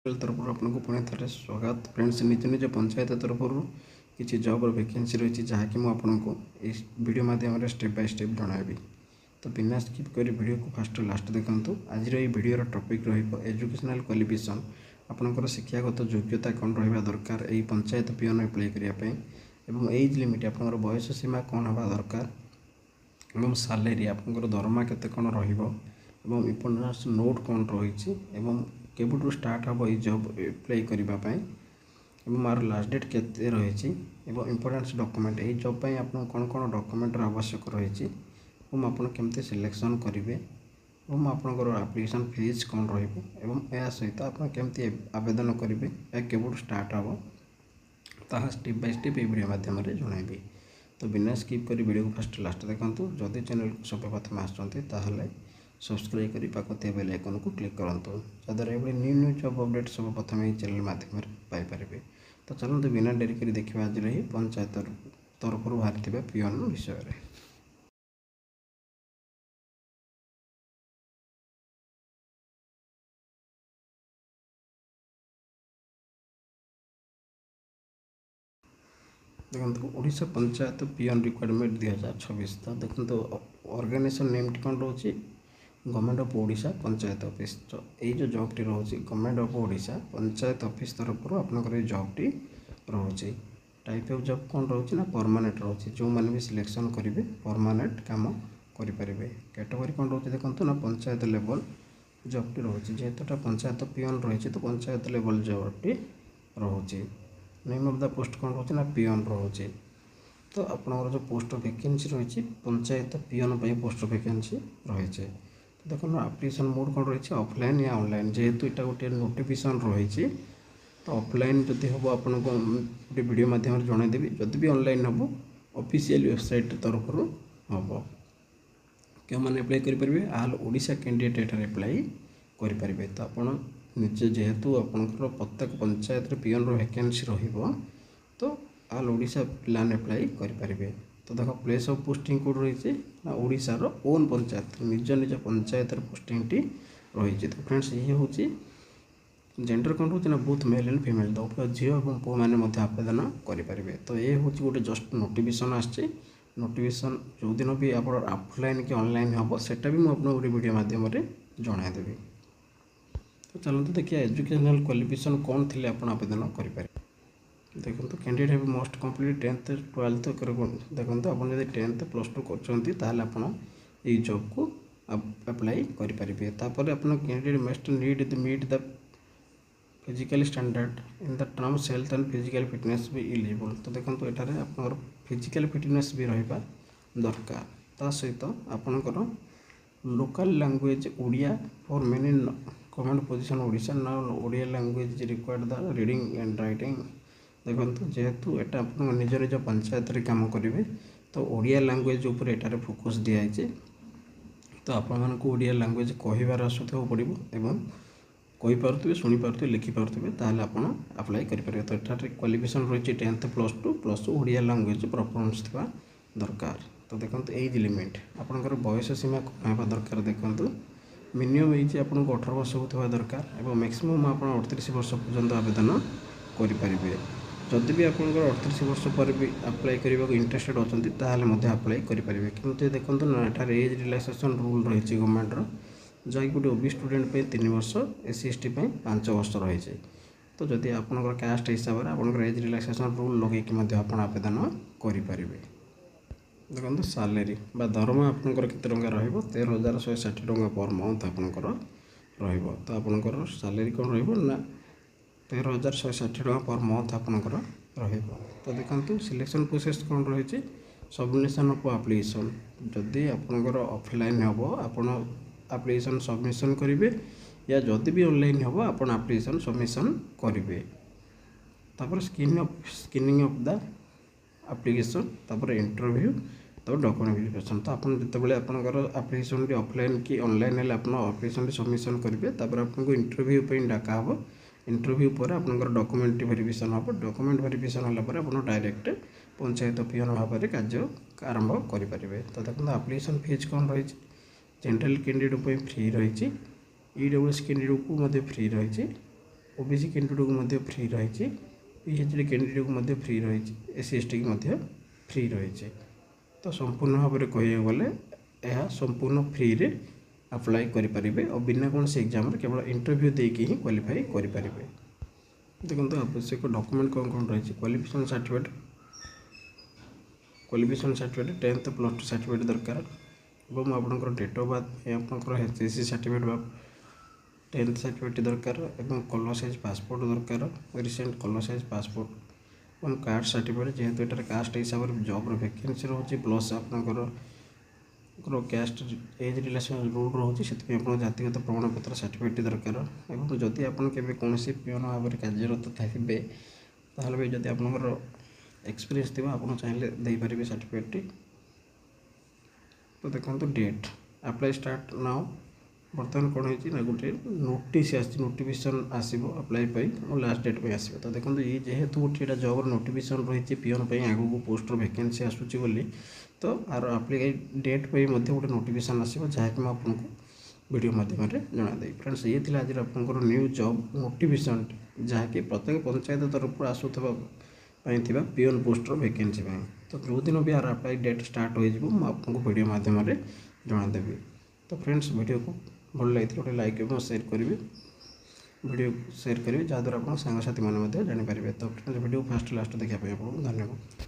तरफ आपको पुणी थे स्वागत फ्रेंड्स। निज निज पंचायत तरफ किसी जॉब वैकेंसी रही जहाँकि मुझको वीडियो माध्यम स्टेप बाय स्टेप जनइबी। तो बिना स्किप कर वीडियो को फास्ट लास्ट देखूँ। आज वीडियोर टॉपिक एजुकेशनल क्वालिफिकेशन आपंकर शिक्षागत योग्यता कौन रहा दरकार यही पंचायत पियन अप्लाई करने एज लिमिट आप बयस सीमा कौन हवा दरकार और सालेरी आपंकर दरमा केते कौन इम्पोर्टेंस नोट कौन रही केबुटू स्टार्ट हम ये जॉब अप्लाई करने मार लास्ट डेट केते रही इम्पोर्टेंस डॉक्यूमेंट ये जॉब पे आपको कौन कौन डॉक्यूमेंट आवश्यक रही आप केमती सिलेक्शन करेंगे और आपंकर एप्लिकेशन फीस कौन रहा सहित आप केमती आवेदन करेंगे या केबुटू स्टार्ट हम ताहा स्टेप बाय स्टेप ये वीडियो माध्यम जनइबी। तो बिना स्किप कर वीडियो को फास्ट लास्ट देखूँ। जदि चैनल को सब प्रथम आसते सब्सक्राइब कर पाखते बेल आइकन को क्लिक करूँ जहाँद्वारा ये न्यू न्यू जॉब अपडेट सब प्रथम ये चैनल माध्यम पाइपर। तो चलते बिना डेरी कर देखा आज ही पंचायत तरफ बाहरी पियन विषय में। देखो ओडिशा पंचायत पियन रिक्वायरमेंट 2026। तो देखो ऑर्गेनाइजेशन नेम कौन रोचे government of Odisha panchayat office. तो ये जो जॉब टी रोचे government of Odisha panchayat office तरफ आपंकर जॉब टी रोचे। टाइप ऑफ जॉब कौन रोचे ना परमानेंट रोचे जो मैंने भी सिलेक्शन करेंगे परमानेंट काम करेंगे। कैटेगरी कौन रोचे देखो ना पंचायत लेवल जॉब टी रोचे जेहेतुटा पंचायत पियन रही तो पंचायत लेवल जॉब टी रोचे। नेम ऑफ द पोस्ट कौन रोचे ना पियन रोचे। तो आपंकर जो पोस्ट वैकेंसी रही पंचायत पियन पर पोस्ट वैकेंसी रही। देखो एप्लिकेशन मोड कौन रही ऑफलाइन या ऑनलाइन जेहेतु यहाँ गोटे नोटिफिकेशन रही तो ऑफलाइन जदि हम आपको गोटे वीडियो माध्यम जनईदेवी जदि भी ऑनलाइन हम ऑफिशियल वेबसाइट तरफ हम क्यों मैंने अप्लाई करेंगे आल ओडिशा कैंडिडेट एटार अप्लाई करेंगे। तो आप निजे जेहेतु आपंकर प्रत्येक पंचायत पियन वैकेंसी तो आल ओडिशा प्लान अप्लाई करेंगे। तो देख प्लेस ऑफ पोस्टिंग कौट रही ना ओडिशार ओन पंचायत निज निज पंचायत पोस्टिंग टी रही। तो फ्रेंड्स ये हूँ जेंडर कौन रोचे ना बोथ मेल एंड फीमेल तो झील और पुओ मैंने आवेदन करेंगे। तो ये हूँ गोटे जस्ट नोटिफिकेशन आसी नोटिफिकेशन जो दिन भी आप ऑफलाइन कि ऑनलाइन हम सेटा भी मुझे गोटे वीडियो माध्यम जनईदेवी। तो चलते देखिए एजुकेशनल क्वालिफिकेशन कौन थी आप आवेदन करेंगे। देखो तो candidate have must complete 10th 12th देखो आप 10th +2 कर जॉब को अप्लाई करेंगे। तापर आप candidate must need meet the physical standard in the terms health and physical fitness भी इलिजिबल। तो देखो ये आप फिजिकल फिटनेस भी रहा दरकार ता सहित आपणकर local language Odia for many government position Odisha ना Odia language required the reading and writing. देखो जेहेतु यहाँ आप निज निज पंचायत कम करेंगे तो ओडिया लैंग्वेज उपर एटार फोकस दिखाई। तो आपको ओडिया लैंग्वेज कहिबार आसुथिबा पड़ो एवं कहीपे शुणिपे लिखिपे ताल आप अप्लाई करेंगे। तो यहाँ क्वालिफिकेशन रही 10th +2 plus Odia language performance थी दरकार। तो देखो एज लिमिट आपंकर बयस सीमा कौन होगा दरकार देखो मिनिमम एज आपको 18 वर्ष होता दरकार और मैक्सिमम आप 38 वर्ष पर्यंत आवेदन करेंगे। जदि भी आप 38 वर्ष पर भी अप्लाई करने को इंटरेस्टेड अच्छा अप्लाई करेंगे। कि देखो ना यहाँ एज रिलैक्सेशन रूल रही गवर्नमेंटर जहाँकि गोटे ओबी स्टूडेंट पे 3 वर्ष SC ST 5 वर्ष रही। तो जदि आपंकर कास्ट हिसाब से आप एज रिलैक्सेशन रूल लगे आप आवेदन करेंगे। देखो सालेरी दरमा आपंकर केते टंका रहिबो 13,160 टंका पर मंथ आपंकर रहिबो। तो आपंकर सालेरी कौन रहिबो ना 13,160 टंका पर मंथ आपंकर रहिबो। तो देखो सिलेक्शन प्रोसेस कौन रही सबमिशन ऑफ एप्लिकेशन जदि आपंकर ऑफलाइन हम आप एप्लिकेशन सबमिशन करेंगे या जदि भी ऑनलाइन हम आप एप्लिकेशन सबमिशन करेंगे। तापर स्क्रीनिंग ऑफ द एप्लिकेशन तापर इंटरव्यू तो डॉक्यूमेंट वेरिफिकेशन। तो आप जितेबाला आपंकर एप्लिकेशन ऑफलाइन कि ऑनलाइन है आप एप्लिकेशन सबमिशन करेंगे तापर आपको इंटरव्यू पर डाका हम इंटरव्यू पर आपंकर डॉक्यूमेंट वेरिफिकेशन हम डॉक्यूमेंट वेरिफिकेशन होगापर आप डायरेक्ट पंचायत पियन भाव में कार्य आरंभ करेंगे। तो देखो एप्लिकेशन फीस कौन रही जनरल कैंडिडेट फ्री रही EWS कैंडिडेट को फ्री रही ओबीसी कैंडिडेट को फ्री रही, पीएचडी कैंडिडेट को फ्री रही, एससी एसटी की फ्री रही। तो संपूर्ण भाव में कह गले यह संपूर्ण फ्री रे अप्लाई करें और बिना कौन से एग्जाम केवल इंटरव्यू देकी ही क्वालिफाई करें। देखो आवश्यक डॉक्यूमेंट कौन कौन रही, क्वालिफिकेशन सर्टिफिकेट 10th + 2 सर्टिफिकेट दरकार और आपंकर डेट ऑफ बर्थ आपंकर एसएससी सर्टिफिकेट 10th सर्टिफिकेट दरकार और कलर साइज पासपोर्ट दरकार, रिसेंट कलर साइज पासपोर्ट और कास्ट सर्टिफिकेट जेहेतु यहाँ कास्ट हिसाब से जॉब वैकेंसी रोचे प्लस आपंकर कैस्ट एज रिलेसन रूल रोचे से जातिगत प्रमाणपत्र सर्टिफिकेट दरकार और जदि आप कौन पियन भाव में कार्यरत थे ताल भी जब आपंकर एक्सपीरियंस थी आप चाहिए देपारे सर्टिफिकेट। तो देखो डेट अप्लाई स्टार्ट नाउ बर्तमान कौन है गोटे नोटिस नोटिफिकेशन आसो अप्लाई और लास्ट डेट पे आसो। तो देखो ये जेहेतु गोटे जॉब नोटिफिकेशन रही पियन आगे को पोस्टर वैकेंसी आसूची बोली तो आर अप्लाई डेट पे गोटे नोटिफिकेशन आसो जहाँकि आपको वीडियो माध्यम जनादे। फ्रेंड्स ये थी आज आप न्यू जॉब नोटिफिकेशन जहाँकि प्रत्येक पंचायत तरफ आसूबा पियन पोस्टर वैकेंसी। तो जो दिन भी आर अप्लाई डेट स्टार्ट हो आपको वीडियो माध्यम जनादेवी। तो फ्रेंड्स वीडियो को भल लगी गोटे लाइक और शेयर करेंगे, वीडियो शेयर करेंगे जहाँद्वारा आप सांगसाथी मैंने जानीपारे। तो फ्रेंड्स वीडियो फास्ट लास्ट देखा आपको धन्यवाद।